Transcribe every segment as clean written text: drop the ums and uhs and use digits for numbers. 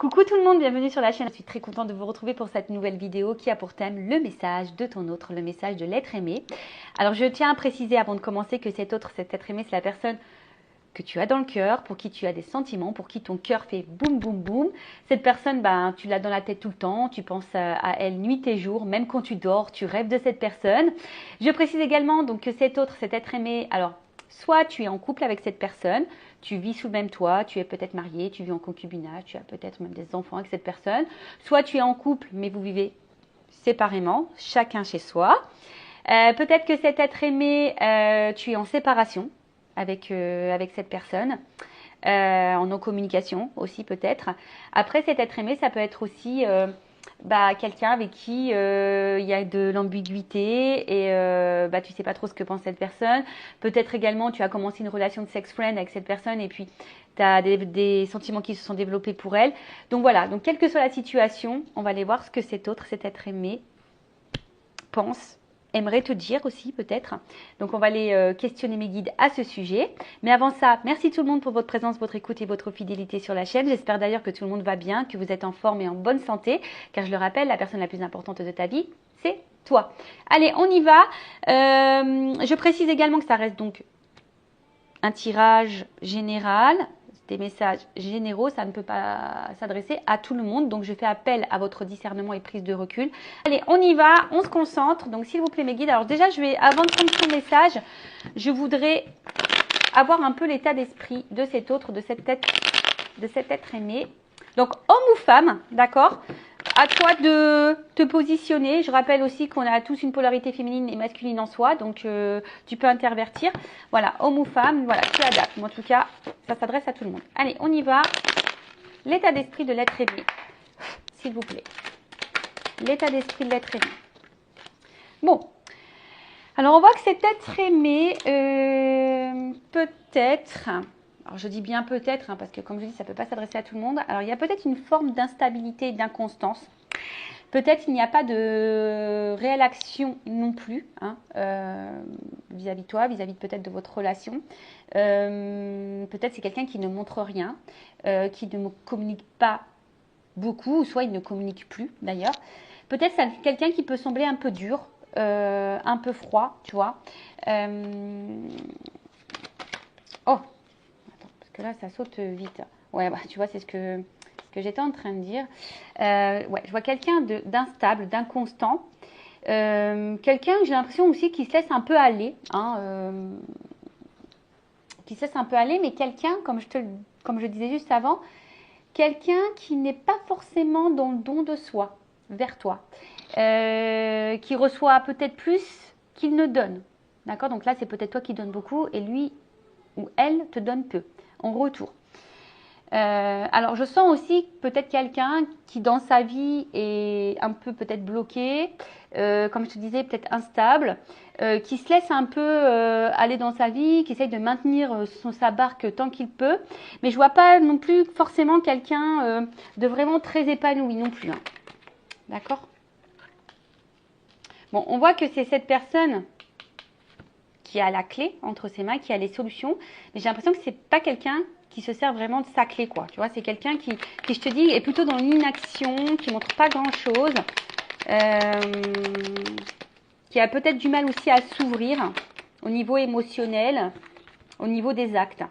Coucou tout le monde, bienvenue sur la chaîne. Je suis très contente de vous retrouver pour cette nouvelle vidéo qui a pour thème le message de ton autre, le message de l'être aimé. Alors je tiens à préciser avant de commencer que cet autre, cet être aimé, c'est la personne que tu as dans le cœur, pour qui tu as des sentiments, pour qui ton cœur fait boum boum boum. Cette personne, tu l'as dans la tête tout le temps, tu penses à elle nuit et jour, même quand tu dors, tu rêves de cette personne. Je précise également donc que cet autre, cet être aimé, alors soit tu es en couple avec cette personne, tu vis sous le même toit, tu es peut-être marié, tu vis en concubinage, tu as peut-être même des enfants avec cette personne, soit tu es en couple mais vous vivez séparément, chacun chez soi. Peut-être que cet être aimé, tu es en séparation avec cette personne, en non-communication aussi peut-être. Après, cet être aimé, ça peut être aussi quelqu'un avec qui il y a de l'ambiguïté et tu sais pas trop ce que pense cette personne. Peut-être également, tu as commencé une relation de sex-friend avec cette personne et puis tu as des sentiments qui se sont développés pour elle. Donc voilà, donc quelle que soit la situation, on va aller voir ce que cet autre, cet être aimé, pense, aimerait te dire aussi peut-être. Donc on va aller questionner mes guides à ce sujet. Mais avant ça, merci tout le monde pour votre présence, votre écoute et votre fidélité sur la chaîne. J'espère d'ailleurs que tout le monde va bien, que vous êtes en forme et en bonne santé. Car je le rappelle, la personne la plus importante de ta vie, c'est toi. Allez, on y va. Je précise également que ça reste donc un tirage général. Des messages généraux, ça ne peut pas s'adresser à tout le monde. Donc, je fais appel à votre discernement et prise de recul. Allez, on y va, on se concentre. Donc, s'il vous plaît, mes guides. Alors, déjà, avant de prendre ce message, je voudrais avoir un peu l'état d'esprit de cet autre, de cet être aimé. Donc, homme ou femme, d'accord ? À toi de te positionner. Je rappelle aussi qu'on a tous une polarité féminine et masculine en soi, donc tu peux intervertir. Voilà, homme ou femme, voilà, tu adaptes. Mais en tout cas, ça s'adresse à tout le monde. Allez, on y va. L'état d'esprit de l'être aimé, s'il vous plaît. L'état d'esprit de l'être aimé. Bon, alors on voit que cet être aimé, peut-être... Alors, je dis bien peut-être, parce que comme je dis, ça ne peut pas s'adresser à tout le monde. Alors, il y a peut-être une forme d'instabilité et d'inconstance. Peut-être il n'y a pas de réelle action non plus vis-à-vis de toi, vis-à-vis peut-être de votre relation. Peut-être c'est quelqu'un qui ne montre rien, qui ne communique pas beaucoup, ou soit il ne communique plus d'ailleurs. Peut-être c'est quelqu'un qui peut sembler un peu dur, un peu froid, tu vois. Oh, que là, ça saute vite. Ouais, tu vois, c'est ce que j'étais en train de dire. Ouais, je vois quelqu'un d'instable, d'inconstant. Quelqu'un, j'ai l'impression aussi, qui se laisse un peu aller. Qui se laisse un peu aller, mais quelqu'un, comme je disais juste avant, quelqu'un qui n'est pas forcément dans le don de soi, vers toi. Qui reçoit peut-être plus qu'il ne donne. D'accord ? Donc là, c'est peut-être toi qui donnes beaucoup et lui ou elle te donne peu en retour. Alors, je sens aussi peut-être quelqu'un qui, dans sa vie, est un peu peut-être bloqué, comme je te disais, peut-être instable, qui se laisse un peu aller dans sa vie, qui essaye de maintenir sa barque tant qu'il peut. Mais je ne vois pas non plus forcément quelqu'un de vraiment très épanoui non plus. D'accord ? Bon, on voit que c'est cette personne qui a la clé entre ses mains, qui a les solutions. Mais j'ai l'impression que c'est pas quelqu'un qui se sert vraiment de sa clé, quoi. Tu vois, c'est quelqu'un qui, je te dis, est plutôt dans l'inaction, qui montre pas grand-chose, qui a peut-être du mal aussi à s'ouvrir au niveau émotionnel, au niveau des actes.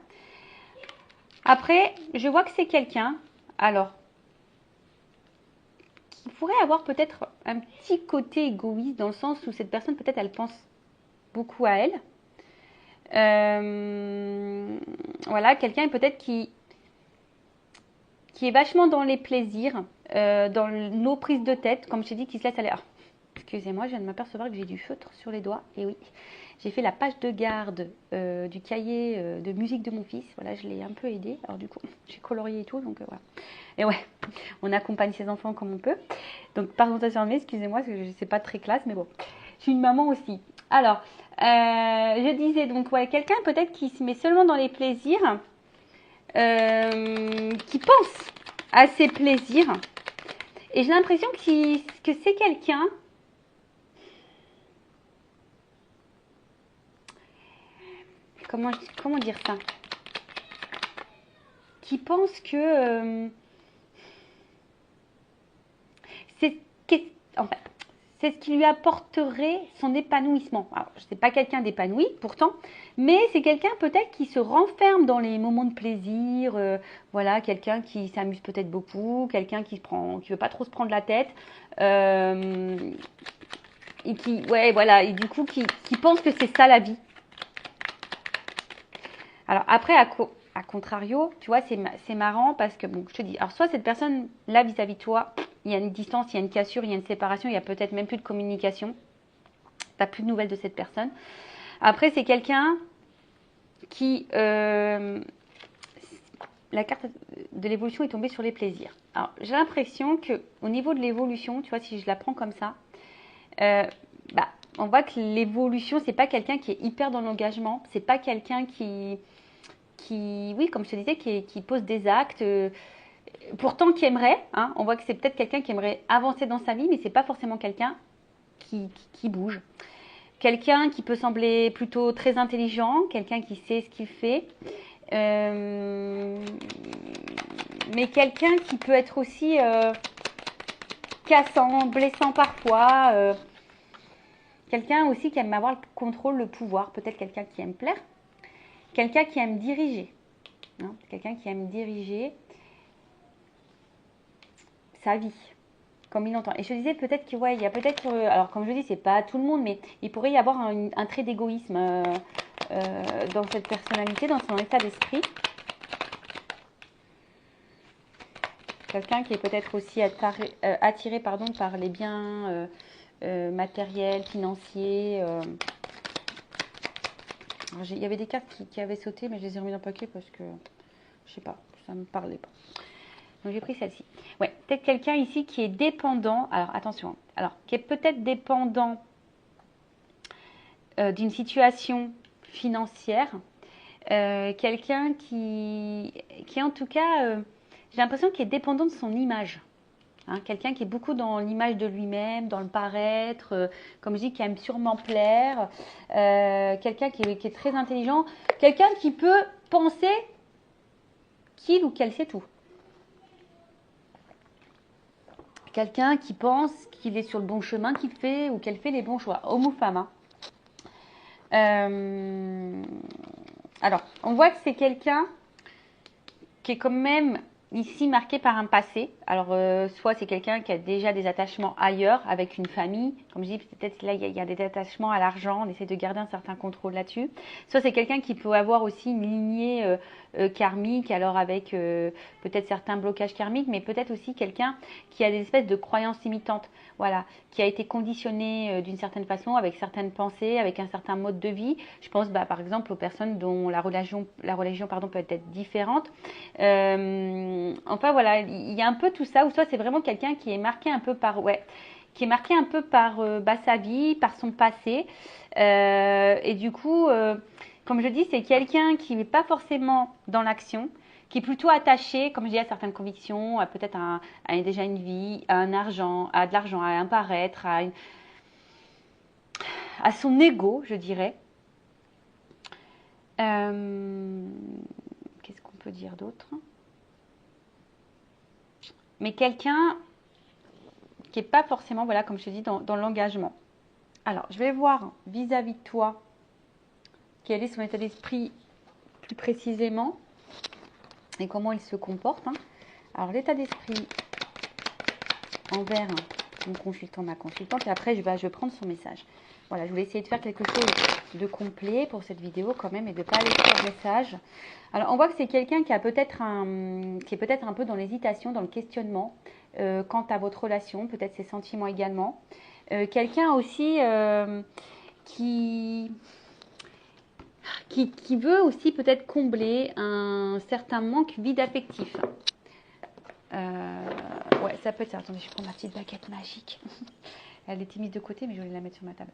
Après, je vois que c'est quelqu'un, alors, qui pourrait avoir peut-être un petit côté égoïste, dans le sens où cette personne, peut-être, elle pense beaucoup à elle. Voilà, quelqu'un peut-être qui est vachement dans les plaisirs, dans nos prises de tête, comme je t'ai dit, qui se laisse aller. Ah, excusez-moi, je viens de m'apercevoir que j'ai du feutre sur les doigts. Et oui, j'ai fait la page de garde du cahier de musique de mon fils. Voilà, je l'ai un peu aidé. Alors du coup, j'ai colorié et tout, donc voilà. Et ouais, on accompagne ses enfants comme on peut. Donc, pardon, excusez-moi, c'est pas très classe, mais bon. Je suis une maman aussi. Alors, je disais donc, ouais, quelqu'un peut-être qui se met seulement dans les plaisirs, qui pense à ses plaisirs. Et j'ai l'impression que c'est quelqu'un comment dire ça, qui pense que c'est en fait, c'est ce qui lui apporterait son épanouissement. Alors, je sais pas quelqu'un d'épanoui pourtant, mais c'est quelqu'un peut-être qui se renferme dans les moments de plaisir. Voilà, quelqu'un qui s'amuse peut-être beaucoup, quelqu'un qui veut pas trop se prendre la tête. Et qui, ouais, voilà, et du coup, qui pense que c'est ça la vie. Alors après, à contrario, tu vois, c'est marrant parce que, bon, je te dis, alors soit cette personne, là, vis-à-vis de toi, il y a une distance, il y a une cassure, il y a une séparation, il y a peut-être même plus de communication. Tu n'as plus de nouvelles de cette personne. Après, c'est quelqu'un qui... la carte de l'évolution est tombée sur les plaisirs. Alors, j'ai l'impression qu'au niveau de l'évolution, tu vois, si je la prends comme ça, on voit que l'évolution, c'est pas quelqu'un qui est hyper dans l'engagement, c'est pas quelqu'un qui, oui, comme je te disais, qui pose des actes, pourtant qui aimerait, hein, on voit que c'est peut-être quelqu'un qui aimerait avancer dans sa vie, mais c'est pas forcément quelqu'un qui bouge. Quelqu'un qui peut sembler plutôt très intelligent, quelqu'un qui sait ce qu'il fait, mais quelqu'un qui peut être aussi cassant, blessant parfois, quelqu'un aussi qui aime avoir le contrôle, le pouvoir, peut-être quelqu'un qui aime plaire, quelqu'un qui aime diriger, hein, quelqu'un qui aime diriger sa vie, comme il entend. Et je te disais peut-être que, ouais, il y a peut-être, alors comme je dis, c'est pas tout le monde, mais il pourrait y avoir un trait d'égoïsme dans cette personnalité, dans son état d'esprit. Quelqu'un qui est peut-être aussi attiré par les biens matériels, financiers. Il y avait des cartes qui avaient sauté, mais je les ai remis dans le paquet parce que, je sais pas, ça me parlait pas. Donc j'ai pris celle-ci. Ouais, peut-être quelqu'un ici qui est dépendant. Alors attention, alors qui est peut-être dépendant d'une situation financière. Quelqu'un qui en tout cas, j'ai l'impression qu'il est dépendant de son image. Hein, quelqu'un qui est beaucoup dans l'image de lui-même, dans le paraître, comme je dis, qui aime sûrement plaire. Quelqu'un qui est très intelligent. Quelqu'un qui peut penser qu'il ou qu'elle sait tout. Quelqu'un qui pense qu'il est sur le bon chemin, qu'il fait ou qu'elle fait les bons choix, homme ou femme. Hein. Alors, on voit que c'est quelqu'un qui est quand même ici marqué par un passé. Alors, soit c'est quelqu'un qui a déjà des attachements ailleurs, avec une famille. Comme je dis, peut-être là, il y a des attachements à l'argent. On essaie de garder un certain contrôle là-dessus. Soit c'est quelqu'un qui peut avoir aussi une lignée karmique, alors avec peut-être certains blocages karmiques, mais peut-être aussi quelqu'un qui a des espèces de croyances limitantes. Voilà, qui a été conditionné d'une certaine façon, avec certaines pensées, avec un certain mode de vie. Je pense par exemple aux personnes dont la religion peut être différente. Enfin voilà, il y a un peu tout ça, ou soit c'est vraiment quelqu'un qui est marqué un peu par, sa vie, par son passé. Et du coup, comme je dis, c'est quelqu'un qui n'est pas forcément dans l'action, qui est plutôt attaché, comme je dis, à certaines convictions, à peut-être déjà une vie, à un argent, à de l'argent, à un paraître, à son ego, je dirais. Qu'est-ce qu'on peut dire d'autre ? Mais quelqu'un qui n'est pas forcément, voilà, comme je te dis, dans l'engagement. Alors, je vais voir vis-à-vis de toi quel est son état d'esprit plus précisément et comment il se comporte. Hein. Alors, l'état d'esprit envers mon consultant, ma consultante, et après, je vais prendre son message. Voilà, je voulais essayer de faire quelque chose de complet pour cette vidéo quand même et de ne pas aller sur le message. Alors, on voit que c'est quelqu'un qui est peut-être un peu dans l'hésitation, dans le questionnement quant à votre relation, peut-être ses sentiments également. Quelqu'un aussi qui veut aussi peut-être combler un certain manque vide affectif. Ouais, ça peut être ça. Attendez, je prends ma petite baguette magique. Elle était mise de côté, mais je voulais la mettre sur ma table.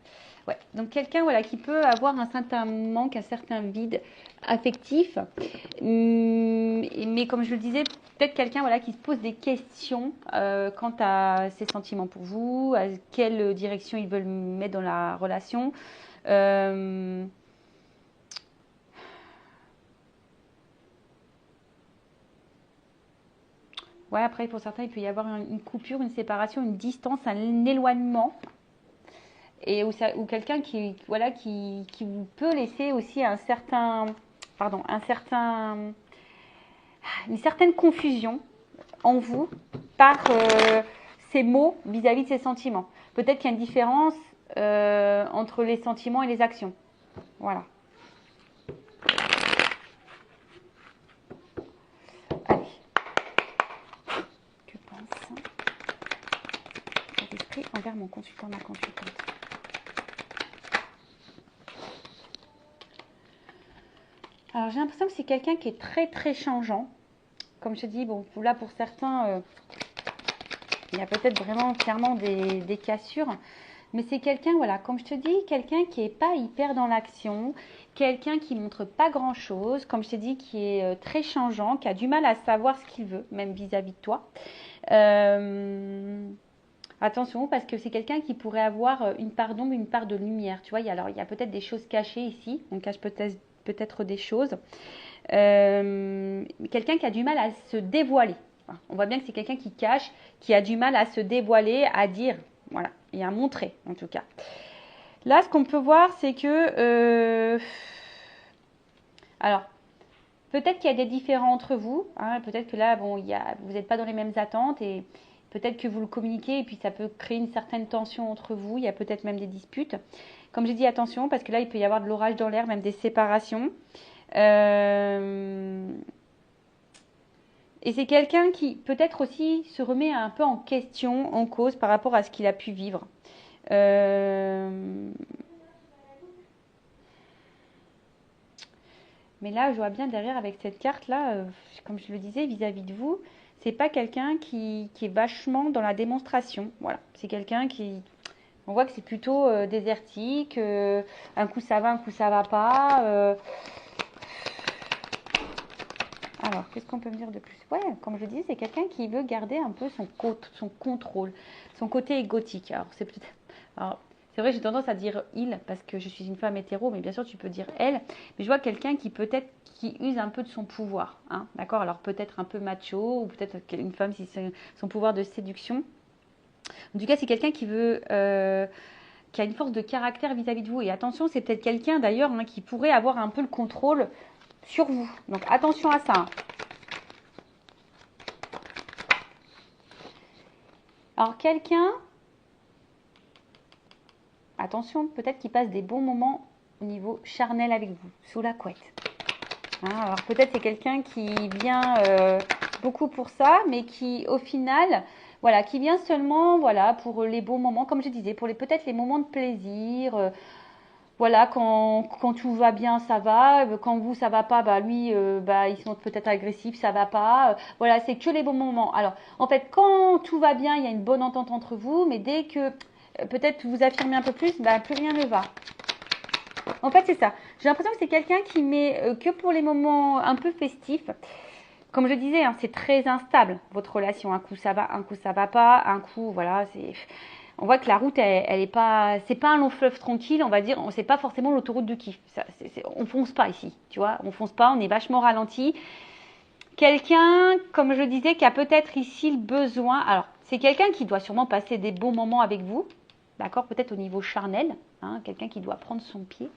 Ouais, donc quelqu'un voilà, qui peut avoir un certain manque, un certain vide affectif. Mais comme je le disais, peut-être quelqu'un voilà, qui se pose des questions quant à ses sentiments pour vous, à quelle direction ils veulent mettre dans la relation. Ouais, après, pour certains, il peut y avoir une coupure, une séparation, une distance, un éloignement. Et ou quelqu'un qui, voilà, qui vous peut laisser aussi un certain, pardon, une certaine confusion en vous par ces mots vis-à-vis de ses sentiments. Peut-être qu'il y a une différence entre les sentiments et les actions. Voilà. Allez. Que pense l'esprit envers mon consultant, ma consultante? Alors j'ai l'impression que c'est quelqu'un qui est très très changeant. Comme je te dis, bon, là pour certains, il y a peut-être vraiment clairement des cassures. Mais c'est quelqu'un, voilà, comme je te dis, quelqu'un qui n'est pas hyper dans l'action, quelqu'un qui montre pas grand-chose, comme je te dis, qui est très changeant, qui a du mal à savoir ce qu'il veut, même vis-à-vis de toi. Attention, parce que c'est quelqu'un qui pourrait avoir une part d'ombre, une part de lumière. Tu vois, il y a peut-être des choses cachées ici. On cache peut-être des choses. Quelqu'un qui a du mal à se dévoiler. Enfin, on voit bien que c'est quelqu'un qui cache, qui a du mal à se dévoiler, à dire, voilà, et à montrer en tout cas. Là, ce qu'on peut voir, c'est que, alors, peut-être qu'il y a des différends entre vous. Hein, peut-être que là, bon, vous n'êtes pas dans les mêmes attentes et peut-être que vous le communiquez et puis ça peut créer une certaine tension entre vous. Il y a peut-être même des disputes. Comme j'ai dit, attention, parce que là, il peut y avoir de l'orage dans l'air, même des séparations. Et c'est quelqu'un qui peut-être aussi se remet un peu en question, en cause par rapport à ce qu'il a pu vivre. Mais là, je vois bien derrière avec cette carte-là, comme je le disais, vis-à-vis de vous, c'est pas quelqu'un qui est vachement dans la démonstration. Voilà, c'est quelqu'un qui, on voit que c'est plutôt désertique. Un coup ça va, un coup ça va pas. Alors, qu'est-ce qu'on peut me dire de plus? Ouais, comme je dis, c'est quelqu'un qui veut garder un peu son contrôle, son côté égotique. Alors, c'est vrai, j'ai tendance à dire il parce que je suis une femme hétéro, mais bien sûr, tu peux dire elle. Mais je vois quelqu'un qui use un peu de son pouvoir. Hein, d'accord? Alors, peut-être un peu macho, ou peut-être une femme si c'est son pouvoir de séduction. En tout cas, c'est quelqu'un qui a une force de caractère vis-à-vis de vous. Et attention, c'est peut-être quelqu'un d'ailleurs hein, qui pourrait avoir un peu le contrôle sur vous. Donc, attention à ça. Hein. Alors quelqu'un, attention, peut-être qu'il passe des bons moments au niveau charnel avec vous, sous la couette. Hein, alors peut-être c'est quelqu'un qui vient beaucoup pour ça, mais qui au final, voilà, qui vient seulement, voilà, pour les bons moments, comme je disais, pour peut-être les moments de plaisir. Voilà, quand tout va bien, ça va. Quand vous, ça va pas, bah lui, bah il se montre peut-être agressif, ça va pas. Voilà, c'est que les bons moments. Alors, en fait, quand tout va bien, il y a une bonne entente entre vous, mais dès que peut-être vous affirmez un peu plus, bah plus rien ne va. En fait, c'est ça. J'ai l'impression que c'est quelqu'un qui met que pour les moments un peu festifs. Comme je disais, hein, c'est très instable votre relation. Un coup ça va, un coup ça va pas, un coup voilà, c'est. On voit que la route, elle est pas, c'est pas un long fleuve tranquille, on va dire. C'est pas forcément l'autoroute du kiff. On fonce pas ici, tu vois. On fonce pas, on est vachement ralenti. Quelqu'un, comme je disais, qui a peut-être ici le besoin. Alors, c'est quelqu'un qui doit sûrement passer des bons moments avec vous, d'accord. Peut-être au niveau charnel, hein, quelqu'un qui doit prendre son pied.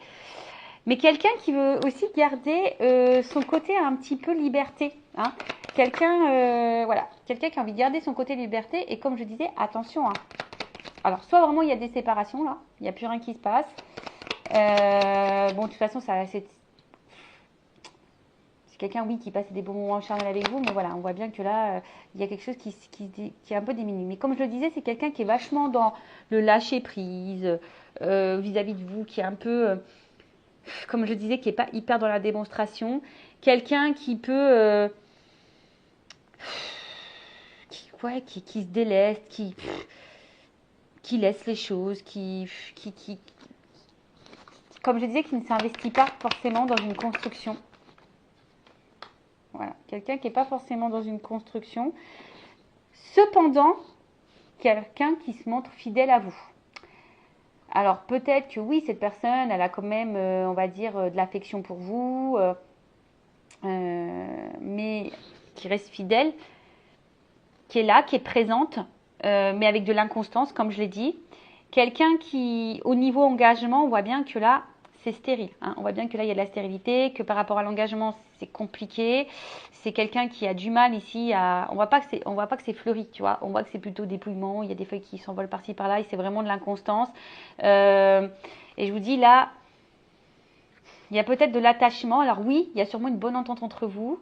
Mais quelqu'un qui veut aussi garder son côté un petit peu liberté. Hein. Quelqu'un voilà, quelqu'un qui a envie de garder son côté liberté. Et comme je disais, attention. Hein. Alors, soit vraiment il y a des séparations là, il n'y a plus rien qui se passe. Bon, de toute façon, c'est quelqu'un, oui, qui passe des bons moments charnels avec vous. Mais voilà, on voit bien que là, il y a quelque chose qui est un peu diminué. Mais comme je le disais, c'est quelqu'un qui est vachement dans le lâcher prise vis-à-vis de vous, qui est un peu... comme je disais, qui n'est pas hyper dans la démonstration. Quelqu'un qui peut... qui se déleste, qui laisse les choses, comme je disais, qui ne s'investit pas forcément dans une construction. Voilà, quelqu'un qui n'est pas forcément dans une construction. Cependant, quelqu'un qui se montre fidèle à vous. Alors peut-être que oui, cette personne, elle a quand même, on va dire, de l'affection pour vous, mais qui reste fidèle. qui est là, qui est présente, mais avec de l'inconstance, comme je l'ai dit. Quelqu'un qui, au niveau engagement, on voit bien que là, c'est stérile. Hein. On voit bien que là, il y a de la stérilité, que par rapport à l'engagement, c'est compliqué. C'est quelqu'un qui a du mal ici à... On voit pas que c'est fleuri, tu vois. On voit que c'est plutôt dépouillement. Il y a des feuilles qui s'envolent par-ci, par-là. Et c'est vraiment de l'inconstance. Et je vous dis, là, il y a peut-être de l'attachement. Alors oui, il y a sûrement une bonne entente entre vous,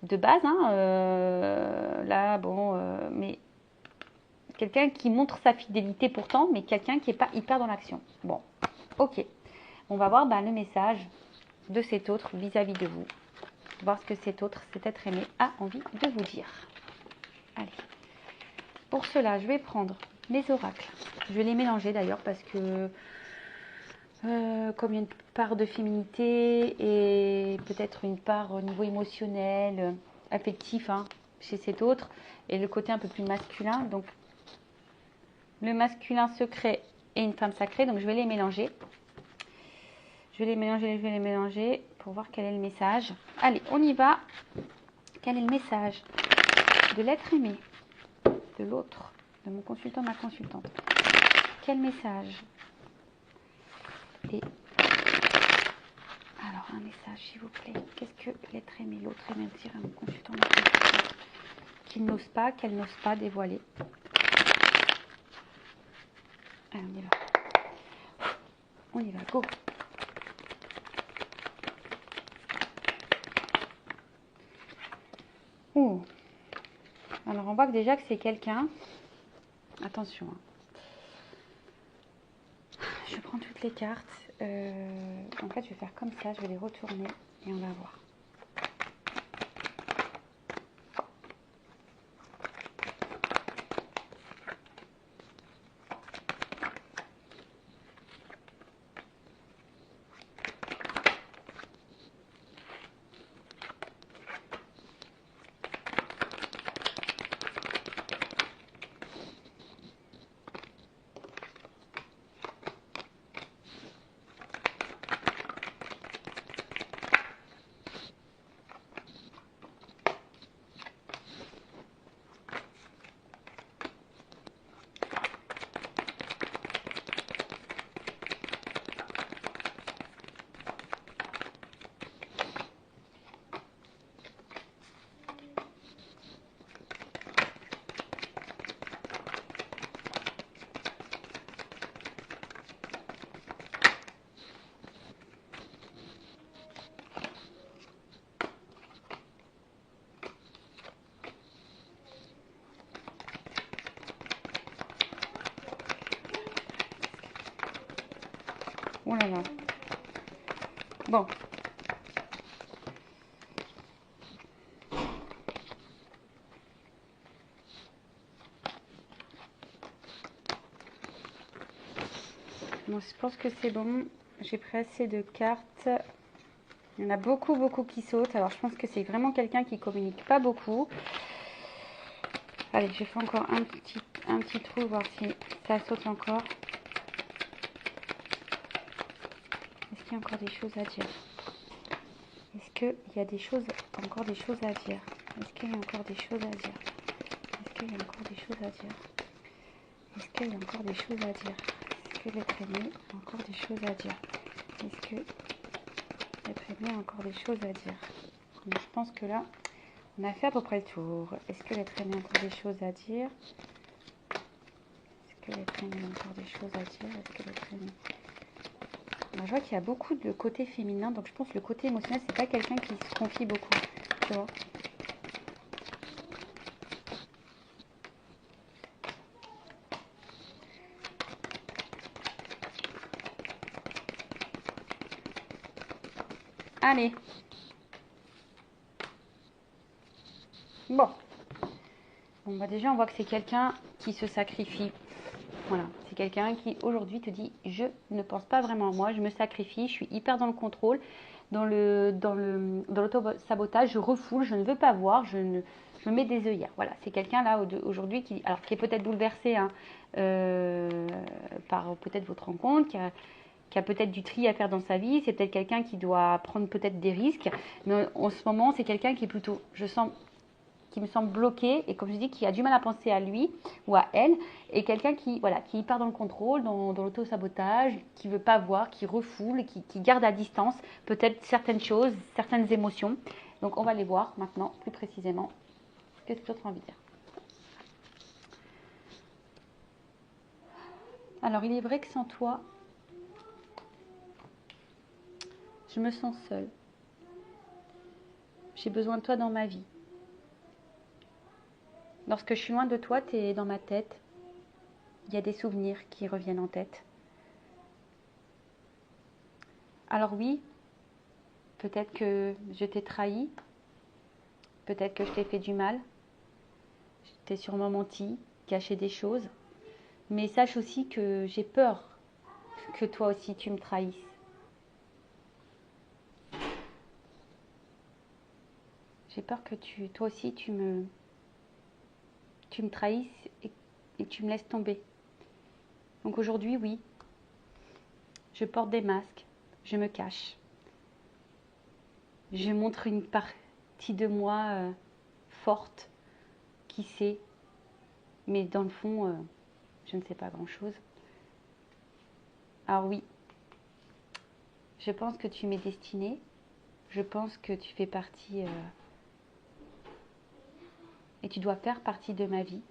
de base. Hein. Là, bon, mais... Quelqu'un qui montre sa fidélité pourtant, mais quelqu'un qui n'est pas hyper dans l'action. Bon, ok. On va voir le message de cet autre vis-à-vis de vous. Voir ce que cet autre, cet être aimé, a envie de vous dire. Allez. Pour cela, je vais prendre mes oracles. Je vais les mélanger d'ailleurs parce que comme il y a une part de féminité et peut-être une part au niveau émotionnel, affectif hein, chez cet autre, et le côté un peu plus masculin, donc le masculin secret et une femme sacrée, donc je vais les mélanger. Je vais les mélanger pour voir quel est le message. Allez, on y va. Quel est le message de l'être aimé, de l'autre, de mon consultant, ma consultante? Quel message? Et alors, un message, s'il vous plaît. Qu'est-ce que l'être aimé, l'autre aimé dire à mon consultant, ma consultante? Qu'il n'ose pas, qu'elle n'ose pas dévoiler. Allez, on y va. On y va, go. Ouh. Alors, on voit que déjà que c'est quelqu'un. Attention. Hein. Je prends toutes les cartes. En fait, je vais faire comme ça. Je vais les retourner et on va voir. Oh là là. Bon. Bon, je pense que c'est bon. J'ai pris assez de cartes. Il y en a beaucoup, beaucoup qui sautent. Alors, je pense que c'est vraiment quelqu'un qui communique pas beaucoup. Allez, je fais encore un petit trou, voir si ça saute encore. Est-ce qu'il y a encore des choses à dire? Est-ce qu'il y a encore des choses à dire? Est-ce qu'il y a encore des choses à dire? Est-ce qu'il y a encore des choses à dire? Est-ce qu'il y a encore des choses à dire? Est-ce que l'être aimé a encore des choses à dire? Est-ce que l'être aimé a encore des choses à dire? Donc, je pense que là, on a fait à peu près le tour. Est-ce que l'être aimé a encore des choses à dire? Est-ce que l'être aimé a encore des choses à dire? Est-ce que l'être aimé... Alors, je vois qu'il y a beaucoup de côté féminin, donc je pense que le côté émotionnel, c'est pas quelqu'un qui se confie beaucoup, tu vois. Allez. Bon. Bon, bah déjà, on voit que c'est quelqu'un qui se sacrifie. Voilà, c'est quelqu'un qui aujourd'hui te dit je ne pense pas vraiment à moi, je me sacrifie, je suis hyper dans le contrôle, dans l'auto-sabotage, je refoule, je ne veux pas voir, je me mets des œillères. Voilà, c'est quelqu'un là aujourd'hui qui est peut-être bouleversé hein, par peut-être votre rencontre, qui a peut-être du tri à faire dans sa vie, c'est peut-être quelqu'un qui doit prendre peut-être des risques, mais en ce moment c'est quelqu'un qui est plutôt, je sens, qui me semble bloqué et comme je dis, qui a du mal à penser à lui ou à elle, et quelqu'un qui, voilà, qui part dans le contrôle, dans l'auto-sabotage, qui ne veut pas voir, qui refoule, qui garde à distance peut-être certaines choses, certaines émotions. Donc on va les voir maintenant plus précisément. Qu'est-ce que tu as envie de dire? Alors il est vrai que sans toi, je me sens seule. J'ai besoin de toi dans ma vie. Lorsque je suis loin de toi, tu es dans ma tête. Il y a des souvenirs qui reviennent en tête. Alors oui, peut-être que je t'ai trahi. Peut-être que je t'ai fait du mal. Je t'ai sûrement menti, caché des choses. Mais sache aussi que j'ai peur que toi aussi tu me trahisses. J'ai peur que toi aussi tu me trahisses et tu me laisses tomber. Donc aujourd'hui, oui, je porte des masques, je me cache. Je montre une partie de moi forte, qui sait, mais dans le fond, je ne sais pas grand-chose. Alors oui, je pense que tu m'es destinée, je pense que tu fais partie et tu dois faire partie de ma vie,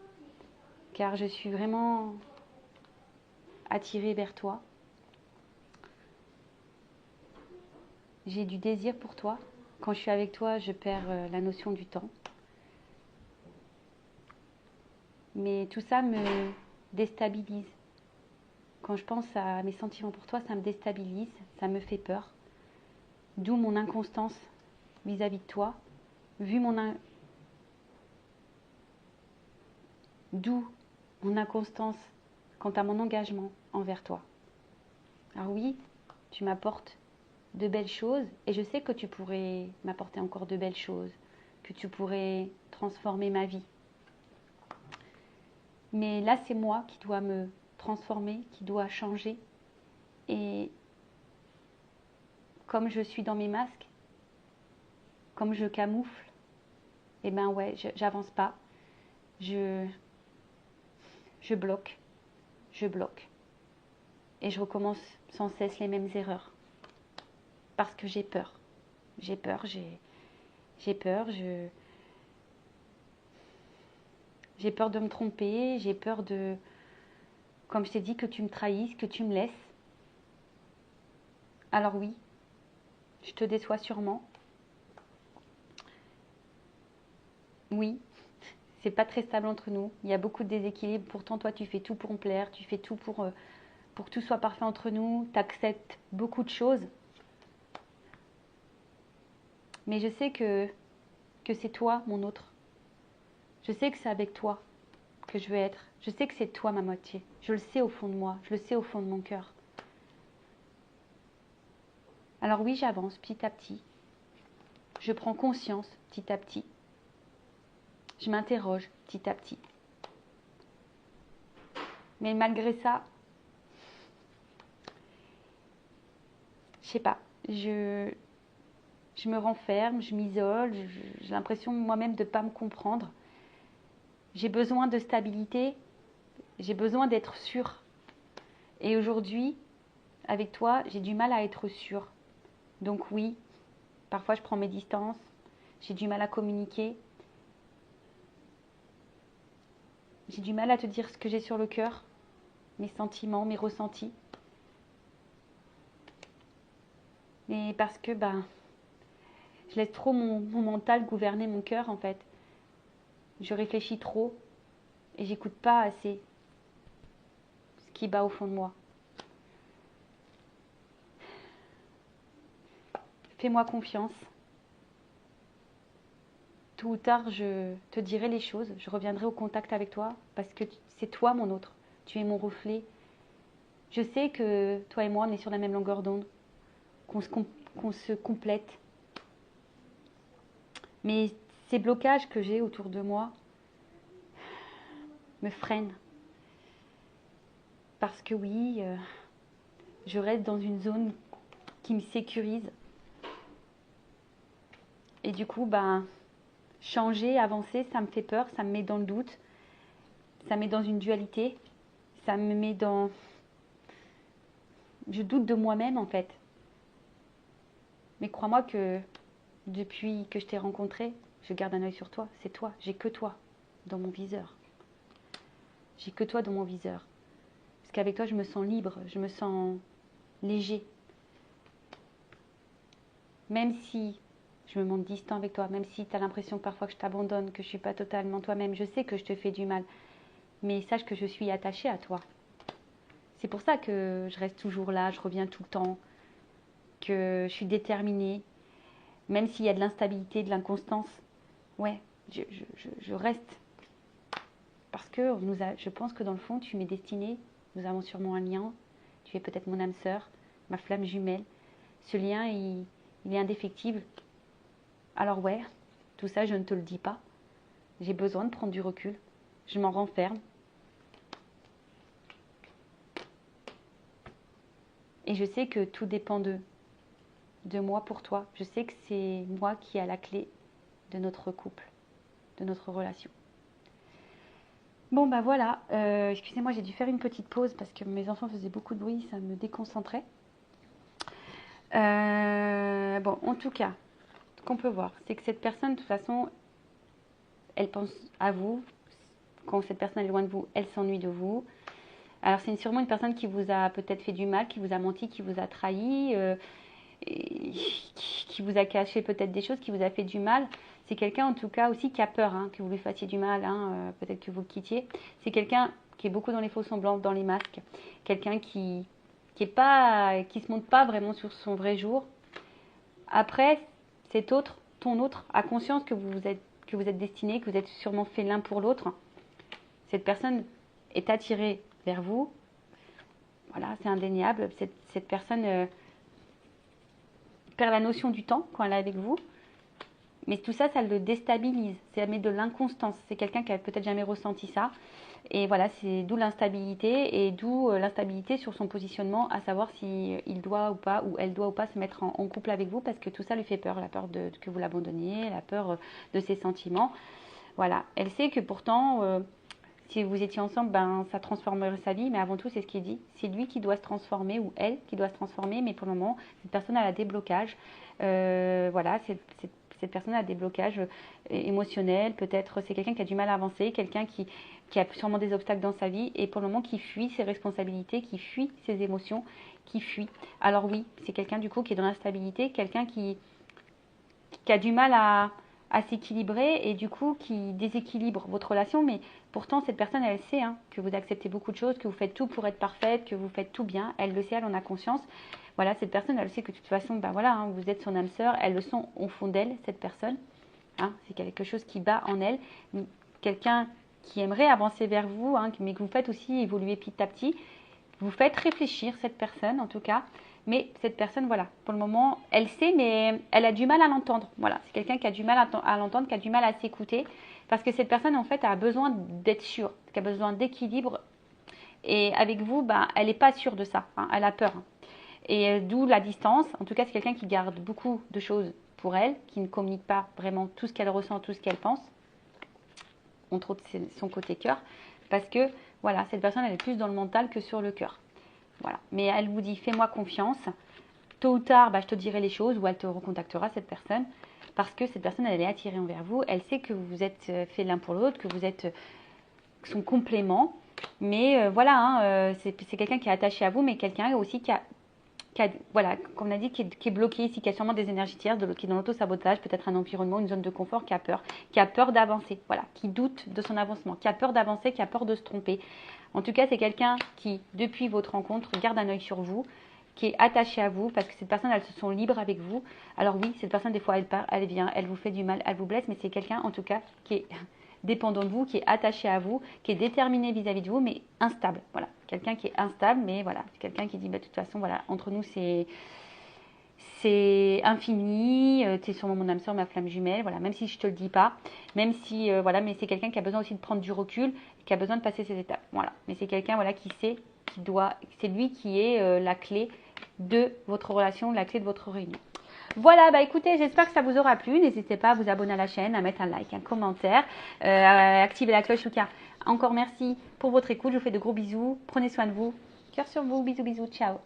car je suis vraiment attirée vers toi. J'ai du désir pour toi. Quand je suis avec toi, je perds la notion du temps. Mais tout ça me déstabilise. Quand je pense à mes sentiments pour toi, ça me déstabilise, ça me fait peur. D'où mon inconstance vis-à-vis de toi. D'où mon inconstance quant à mon engagement envers toi. Alors oui, tu m'apportes de belles choses et je sais que tu pourrais m'apporter encore de belles choses, que tu pourrais transformer ma vie. Mais là, c'est moi qui dois me transformer, qui dois changer. Et comme je suis dans mes masques, comme je camoufle, eh ben ouais, j'avance pas. Je bloque, je bloque. Et je recommence sans cesse les mêmes erreurs. Parce que j'ai peur. J'ai peur, j'ai peur, j'ai peur de me tromper, j'ai peur de, comme je t'ai dit, que tu me trahisses, que tu me laisses. Alors oui, je te déçois sûrement. Oui, c'est pas très stable entre nous. Il y a beaucoup de déséquilibre. Pourtant, toi, tu fais tout pour me plaire, tu fais tout pour que tout soit parfait entre nous. Tu acceptes beaucoup de choses. Mais je sais que c'est toi, mon autre. Je sais que c'est avec toi que je veux être. Je sais que c'est toi, ma moitié. Je le sais au fond de moi. Je le sais au fond de mon cœur. Alors oui, j'avance petit à petit. Je prends conscience petit à petit. Je m'interroge petit à petit. Mais malgré ça, je sais pas, je me renferme, je m'isole, j'ai l'impression moi-même de ne pas me comprendre. J'ai besoin de stabilité, j'ai besoin d'être sûre. Et aujourd'hui, avec toi, j'ai du mal à être sûre. Donc oui, parfois je prends mes distances, j'ai du mal à communiquer. J'ai du mal à te dire ce que j'ai sur le cœur, mes sentiments, mes ressentis. Mais parce que je laisse trop mon mental gouverner mon cœur en fait. Je réfléchis trop et j'écoute pas assez ce qui bat au fond de moi. Fais-moi confiance. Tôt ou tard, je te dirai les choses. Je reviendrai au contact avec toi parce que c'est toi mon autre. Tu es mon reflet. Je sais que toi et moi, on est sur la même longueur d'onde, qu'on se complète. Mais ces blocages que j'ai autour de moi me freinent. Parce que oui, je reste dans une zone qui me sécurise. Et du coup, changer, avancer, ça me fait peur, ça me met dans le doute, ça me met dans une dualité, ça me met dans... Je doute de moi-même en fait. Mais crois-moi que depuis que je t'ai rencontré, je garde un œil sur toi, c'est toi, j'ai que toi dans mon viseur. J'ai que toi dans mon viseur. Parce qu'avec toi, je me sens libre, je me sens léger. Même si je me montre distant avec toi, même si tu as l'impression que parfois que je t'abandonne, que je ne suis pas totalement toi-même, je sais que je te fais du mal. Mais sache que je suis attachée à toi. C'est pour ça que je reste toujours là, je reviens tout le temps, que je suis déterminée. Même s'il y a de l'instabilité, de l'inconstance, ouais, je reste. Parce que je pense que dans le fond, tu m'es destinée, nous avons sûrement un lien, tu es peut-être mon âme sœur, ma flamme jumelle. Ce lien, il est indéfectible. Alors ouais, tout ça, je ne te le dis pas. J'ai besoin de prendre du recul. Je m'en renferme. Et je sais que tout dépend de moi pour toi. Je sais que c'est moi qui ai la clé de notre couple, de notre relation. Bon bah voilà, excusez-moi, j'ai dû faire une petite pause parce que mes enfants faisaient beaucoup de bruit, ça me déconcentrait. Bon, en tout cas, ce qu'on peut voir, c'est que cette personne, de toute façon, elle pense à vous. Quand cette personne est loin de vous, elle s'ennuie de vous. Alors c'est sûrement une personne qui vous a peut-être fait du mal, qui vous a menti, qui vous a trahi, qui vous a caché peut-être des choses, qui vous a fait du mal. C'est quelqu'un en tout cas aussi qui a peur que vous lui fassiez du mal, peut-être que vous le quittiez. C'est quelqu'un qui est beaucoup dans les faux semblants, dans les masques. Quelqu'un qui se montre pas vraiment sur son vrai jour. Après, ton autre, a conscience que vous êtes destinés, que vous êtes sûrement fait l'un pour l'autre. Cette personne est attirée vers vous. Voilà, c'est indéniable. Cette personne perd la notion du temps quand elle est avec vous. Mais tout ça, ça le déstabilise. Ça met de l'inconstance. C'est quelqu'un qui a peut-être jamais ressenti ça. Et voilà, c'est d'où l'instabilité et d'où l'instabilité sur son positionnement, à savoir si il doit ou pas, ou elle doit ou pas se mettre en couple avec vous, parce que tout ça lui fait peur. La peur que vous l'abandonniez, la peur de ses sentiments. Voilà, elle sait que pourtant, si vous étiez ensemble, ben, ça transformerait sa vie, mais avant tout, c'est ce qu'il dit. C'est lui qui doit se transformer, ou elle qui doit se transformer, mais pour le moment, cette personne a des blocages. Voilà, cette personne a des blocages émotionnels, peut-être c'est quelqu'un qui a du mal à avancer, quelqu'un qui a sûrement des obstacles dans sa vie, et pour le moment qui fuit ses responsabilités, qui fuit ses émotions, qui fuit. Alors oui, c'est quelqu'un du coup qui est dans l'instabilité, quelqu'un qui a du mal à s'équilibrer et du coup qui déséquilibre votre relation, mais pourtant cette personne elle sait que vous acceptez beaucoup de choses, que vous faites tout pour être parfaite, que vous faites tout bien, elle le sait, elle en a conscience. Voilà, cette personne elle sait que de toute façon, ben voilà, vous êtes son âme sœur, elle le sent au fond d'elle, cette personne, c'est quelque chose qui bat en elle, quelqu'un qui aimerait avancer vers vous, mais que vous faites aussi évoluer petit à petit, vous faites réfléchir cette personne en tout cas. Mais cette personne, voilà, pour le moment, elle sait, mais elle a du mal à l'entendre. Voilà, c'est quelqu'un qui a du mal à l'entendre, qui a du mal à s'écouter. Parce que cette personne, en fait, a besoin d'être sûre, qui a besoin d'équilibre. Et avec vous, elle n'est pas sûre de ça. Elle a peur. Et d'où la distance. En tout cas, c'est quelqu'un qui garde beaucoup de choses pour elle, qui ne communique pas vraiment tout ce qu'elle ressent, tout ce qu'elle pense. Entre autres, c'est son côté cœur. Parce que, voilà, cette personne, elle est plus dans le mental que sur le cœur. Voilà. Mais elle vous dit, fais-moi confiance. Tôt ou tard, je te dirai les choses ou elle te recontactera, cette personne. Parce que cette personne, elle est attirée envers vous. Elle sait que vous êtes fait l'un pour l'autre, que vous êtes son complément. Mais voilà, c'est quelqu'un qui est attaché à vous, mais quelqu'un aussi qui a voilà, comme on a dit, qui est bloqué ici, qui a sûrement des énergies tierces, qui est dans l'auto-sabotage, peut-être un environnement, une zone de confort, qui a peur d'avancer, voilà, qui doute de son avancement, qui a peur d'avancer, qui a peur de se tromper. En tout cas, c'est quelqu'un qui, depuis votre rencontre, garde un œil sur vous, qui est attaché à vous, parce que cette personne, elle se sent libre avec vous. Alors oui, cette personne, des fois, elle part, elle vient, elle vous fait du mal, elle vous blesse, mais c'est quelqu'un, en tout cas, qui est dépendant de vous, qui est attaché à vous, qui est déterminé vis-à-vis de vous, mais instable. Voilà, quelqu'un qui est instable, mais voilà, c'est quelqu'un qui dit, de toute façon, voilà, entre nous, c'est infini, tu es sûrement mon âme sœur, ma flamme jumelle, voilà, même si je te le dis pas, même si, voilà, mais c'est quelqu'un qui a besoin aussi de prendre du recul, qui a besoin de passer ces étapes, voilà. Mais c'est quelqu'un, voilà, qui sait, c'est lui qui est la clé de votre relation, la clé de votre réunion. Voilà, bah écoutez, j'espère que ça vous aura plu. N'hésitez pas à vous abonner à la chaîne, à mettre un like, un commentaire, à activer la cloche. Lucas, encore merci pour votre écoute. Je vous fais de gros bisous. Prenez soin de vous. Cœur sur vous. Bisous, bisous. Ciao.